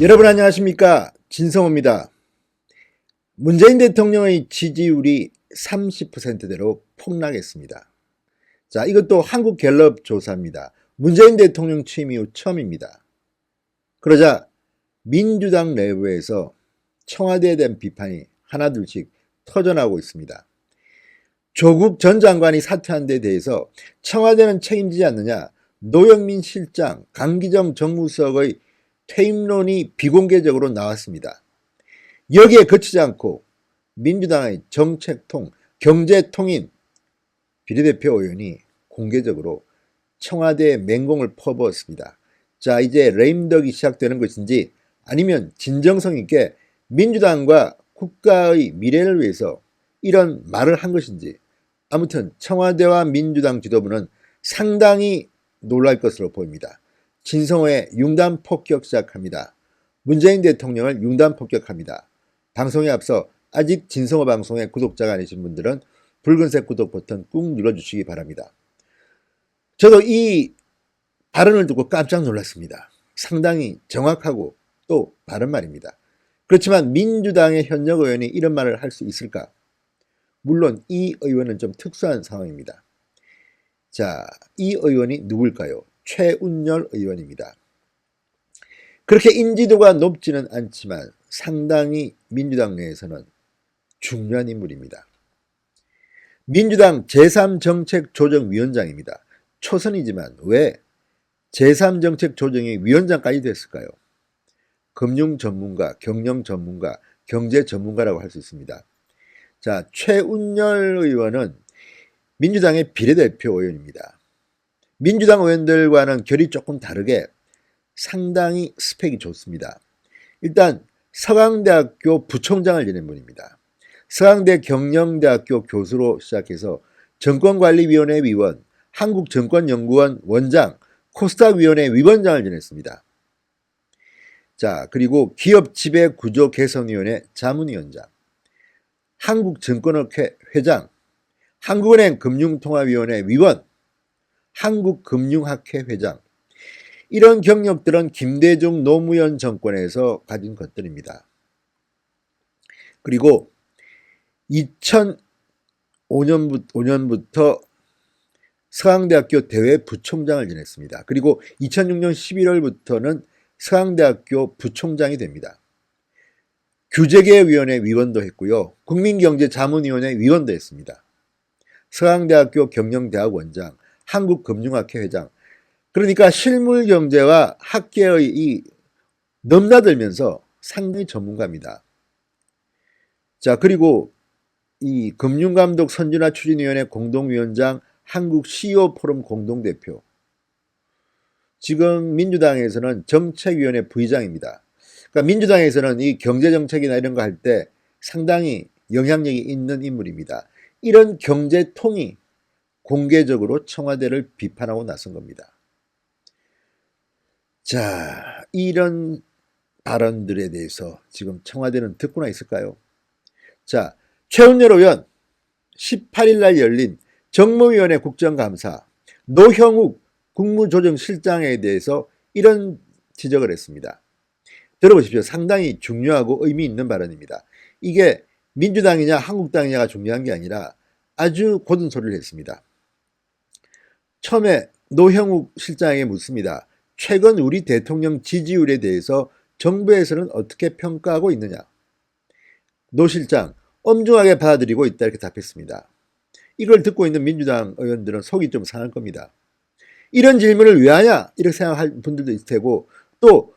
여러분 안녕하십니까? 진성호입니다. 문재인 대통령의 지지율이 30%대로 폭락했습니다. 자, 이것도 한국갤럽 조사입니다. 문재인 대통령 취임 이후 처음입니다. 그러자 민주당 내부에서 청와대에 대한 비판이 하나둘씩 터져나오고 있습니다. 조국 전 장관이 사퇴한 데 대해서 청와대는 책임지지 않느냐, 노영민 실장, 강기정 정무수석의 퇴임론이 비공개적으로 나왔습니다. 여기에 그치지 않고 민주당의 정책통, 경제통인 비례대표 의원이 공개적으로 청와대에 맹공을 퍼부었습니다. 자, 이제 레임덕이 시작되는 것인지 아니면 진정성 있게 민주당과 국가의 미래를 위해서 이런 말을 한 것인지, 아무튼 청와대와 민주당 지도부는 상당히 놀랄 것으로 보입니다. 진성호의 융단 폭격 시작합니다. 문재인 대통령을 융단 폭격합니다. 방송에 앞서 아직 진성호 방송의 구독자가 아니신 분들은 붉은색 구독 버튼 꾹 눌러주시기 바랍니다. 저도 이 발언을 듣고 깜짝 놀랐습니다. 상당히 정확하고 또 바른 말입니다. 그렇지만 민주당의 현역 의원이 이런 말을 할 수 있을까? 물론 이 의원은 좀 특수한 상황입니다. 자, 이 의원이 누굴까요? 최운열 의원입니다. 그렇게 인지도가 높지는 않지만 상당히 민주당 내에서는 중요한 인물입니다. 민주당 제3정책조정위원장입니다. 초선이지만 왜 제3정책조정이 위원장까지 됐을까요? 금융 전문가, 경영 전문가, 경제 전문가라고 할 수 있습니다. 자, 최운열 의원은 민주당의 비례대표 의원입니다. 민주당 의원들과는 결이 조금 다르게 상당히 스펙이 좋습니다. 일단 서강대학교 부총장을 지낸 분입니다. 서강대 경영대학교 교수로 시작해서 정권관리위원회 위원, 한국정권연구원 원장, 코스닥위원회 위원장을 지냈습니다. 자, 그리고 기업지배구조개선위원회 자문위원장, 한국증권업회 회장, 한국은행 금융통화위원회 위원, 한국금융학회 회장, 이런 경력들은 김대중 노무현 정권에서 가진 것들입니다. 그리고 2005년부터 서강대학교 대외부총장을 지냈습니다. 그리고 2006년 11월부터는 서강대학교 부총장이 됩니다. 규제개혁위원회 위원도 했고요. 국민경제자문위원회 위원도 했습니다. 서강대학교 경영대학원장, 한국금융학회 회장, 그러니까 실물경제와 학계의 이 넘나들면서 상당히 전문가입니다. 자, 그리고 이 금융감독 선진화 추진위원회 공동위원장, 한국 CEO 포럼 공동대표, 지금 민주당에서는 정책위원회 부의장입니다. 그러니까 민주당에서는 이 경제정책이나 이런 거 할 때 상당히 영향력이 있는 인물입니다. 이런 경제통이 공개적으로 청와대를 비판하고 나선 겁니다. 자, 이런 발언들에 대해서 지금 청와대는 듣고나 있을까요? 자, 최운열 의원 18일 날 열린 정무위원회 국정감사, 노형욱 국무조정실장에 대해서 이런 지적을 했습니다. 들어보십시오. 상당히 중요하고 의미 있는 발언입니다. 이게 민주당이냐 한국당이냐가 중요한 게 아니라 아주 고든 소리를 했습니다. 처음에 노형욱 실장에게 묻습니다. 최근 우리 대통령 지지율에 대해서 정부에서는 어떻게 평가하고 있느냐? 노 실장, 엄중하게 받아들이고 있다, 이렇게 답했습니다. 이걸 듣고 있는 민주당 의원들은 속이 좀 상할 겁니다. 이런 질문을 왜 하냐? 이렇게 생각할 분들도 있을 테고, 또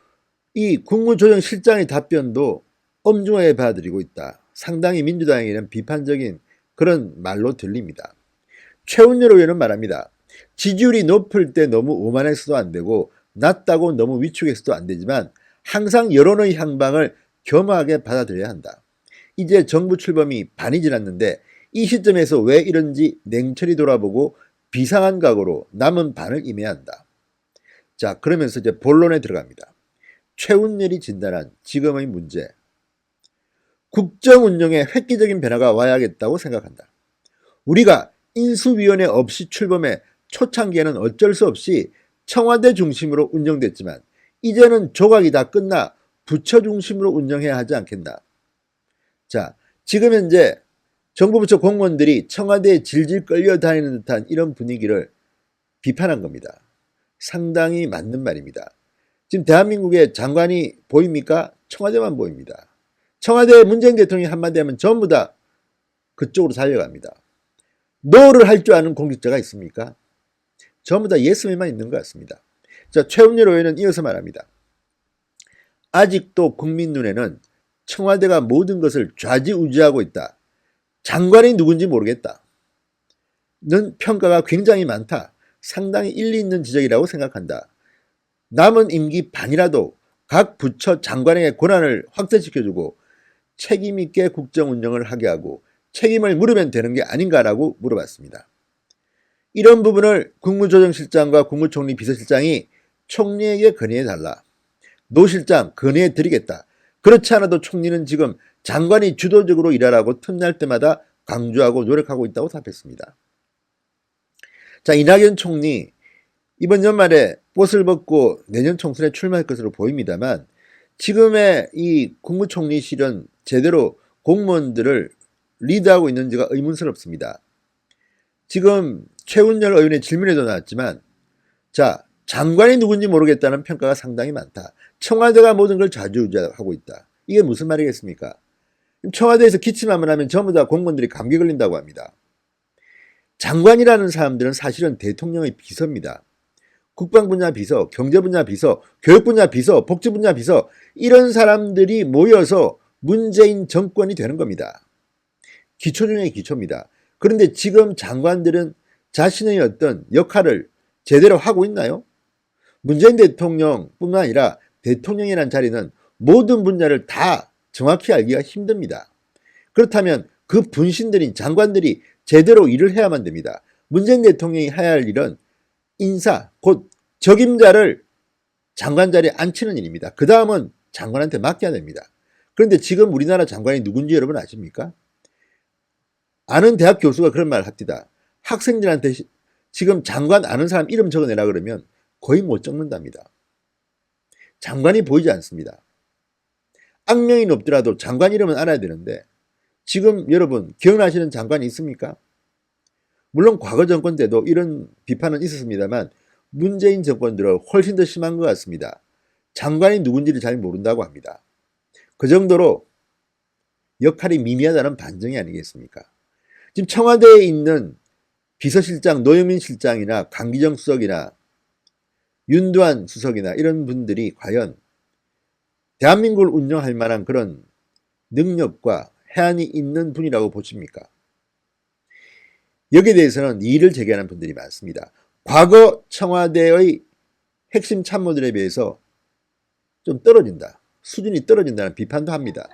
이 국무조정실장의 답변도 엄중하게 받아들이고 있다. 상당히 민주당에게는 비판적인 그런 말로 들립니다. 최운열 의원은 말합니다. 지지율이 높을 때 너무 오만해서도 안 되고 낮다고 너무 위축해서도 안 되지만 항상 여론의 향방을 겸허하게 받아들여야 한다. 이제 정부 출범이 반이 지났는데 이 시점에서 왜 이런지 냉철히 돌아보고 비상한 각오로 남은 반을 임해야 한다. 자, 그러면서 이제 본론에 들어갑니다. 최운열이 진단한 지금의 문제. 국정 운영에 획기적인 변화가 와야겠다고 생각한다. 우리가 인수위원회 없이 출범해 초창기에는 어쩔 수 없이 청와대 중심으로 운영됐지만 이제는 조각이 다 끝나 부처 중심으로 운영해야 하지 않겠나. 자, 지금 현재 정부 부처 공무원들이 청와대에 질질 끌려다니는 듯한 이런 분위기를 비판한 겁니다. 상당히 맞는 말입니다. 지금 대한민국의 장관이 보입니까? 청와대만 보입니다. 청와대 문재인 대통령이 한마디 하면 전부 다 그쪽으로 달려갑니다. 노를 할 줄 아는 공직자가 있습니까? 전부 다 예스맨만 있는 것 같습니다. 자, 최은열 의원은 이어서 말합니다. 아직도 국민 눈에는 청와대가 모든 것을 좌지우지하고 있다. 장관이 누군지 모르겠다. 는 평가가 굉장히 많다. 상당히 일리 있는 지적이라고 생각한다. 남은 임기 반이라도 각 부처 장관에게 권한을 확대시켜주고 책임 있게 국정 운영을 하게 하고 책임을 물으면 되는 게 아닌가라고 물어봤습니다. 이런 부분을 국무조정실장과 국무총리 비서실장이 총리에게 건의해달라. 노 실장 건의해드리겠다. 그렇지 않아도 총리는 지금 장관이 주도적으로 일하라고 틈날 때마다 강조하고 노력하고 있다고 답했습니다. 자, 이낙연 총리 이번 연말에 꽃을 벗고 내년 총선에 출마할 것으로 보입니다만 지금의 이 국무총리실은 제대로 공무원들을 리드하고 있는지가 의문스럽습니다. 지금 최은열 의원의 질문에도 나왔지만 자, 장관이 누군지 모르겠다는 평가가 상당히 많다. 청와대가 모든 걸 좌지우지하고 있다. 이게 무슨 말이겠습니까? 청와대에서 기침하면 하면 전부 다 공무원들이 감기 걸린다고 합니다. 장관이라는 사람들은 사실은 대통령의 비서입니다. 국방분야 비서, 경제분야 비서, 교육분야 비서, 복지분야 비서 이런 사람들이 모여서 문재인 정권이 되는 겁니다. 기초 중에 기초입니다. 그런데 지금 장관들은 자신의 어떤 역할을 제대로 하고 있나요? 문재인 대통령뿐만 아니라 대통령이라는 자리는 모든 분야를 다 정확히 알기가 힘듭니다. 그렇다면 그 분신들인 장관들이 제대로 일을 해야만 됩니다. 문재인 대통령이 해야 할 일은 인사, 곧 적임자를 장관 자리에 앉히는 일입니다. 그 다음은 장관한테 맡겨야 됩니다. 그런데 지금 우리나라 장관이 누군지 여러분 아십니까? 아는 대학 교수가 그런 말을 합니다. 학생들한테 지금 장관 아는 사람 이름 적어내라 그러면 거의 못 적는답니다. 장관이 보이지 않습니다. 악명이 높더라도 장관 이름은 알아야 되는데 지금 여러분 기억나시는 장관이 있습니까? 물론 과거 정권 때도 이런 비판은 있었습니다만 문재인 정권 들어 훨씬 더 심한 것 같습니다. 장관이 누군지를 잘 모른다고 합니다. 그 정도로 역할이 미미하다는 반증이 아니겠습니까? 지금 청와대에 있는 비서실장 노영민 실장이나 강기정 수석이나 윤두한 수석이나 이런 분들이 과연 대한민국을 운영할 만한 그런 능력과 해안이 있는 분이라고 보십니까? 여기에 대해서는 이의를 제기하는 분들이 많습니다. 과거 청와대의 핵심 참모들에 비해서 좀 떨어진다. 수준이 떨어진다는 비판도 합니다.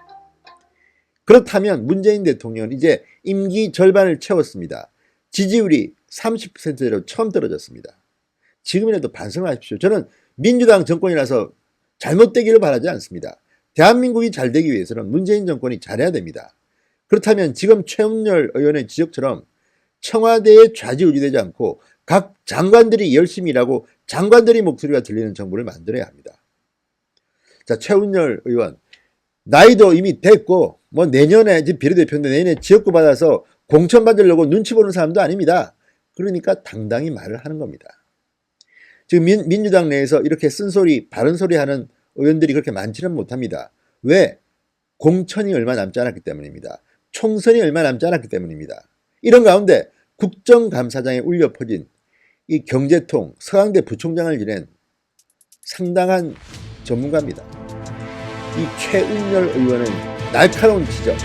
그렇다면 문재인 대통령은 이제 임기 절반을 채웠습니다. 지지율이 30%대로 처음 떨어졌습니다. 지금이라도 반성을 하십시오. 저는 민주당 정권이라서 잘못되기를 바라지 않습니다. 대한민국이 잘 되기 위해서는 문재인 정권이 잘해야 됩니다. 그렇다면 지금 최은열 의원의 지적처럼 청와대에 좌지우지되지 않고 각 장관들이 열심히 일하고 장관들의 목소리가 들리는 정부를 만들어야 합니다. 자, 최은열 의원 나이도 이미 됐고 뭐 내년에 지금 비례대표인데 내년에 지역구 받아서 공천 받으려고 눈치 보는 사람도 아닙니다. 그러니까 당당히 말을 하는 겁니다. 지금 민주당 내에서 이렇게 쓴소리 바른 소리 하는 의원들이 그렇게 많지는 못합니다. 왜? 공천이 얼마 남지 않았기 때문입니다. 총선이 얼마 남지 않았기 때문입니다. 이런 가운데 국정감사장에 울려 퍼진 이 경제통 서강대 부총장을 지낸 상당한 전문가입니다. 이 최은열 의원의 날카로운 지적,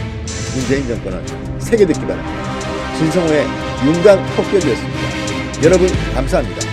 문재인 정권은 새겨 듣기 바랍니다. 진성호의 윤당 폭격이었습니다. 여러분 감사합니다.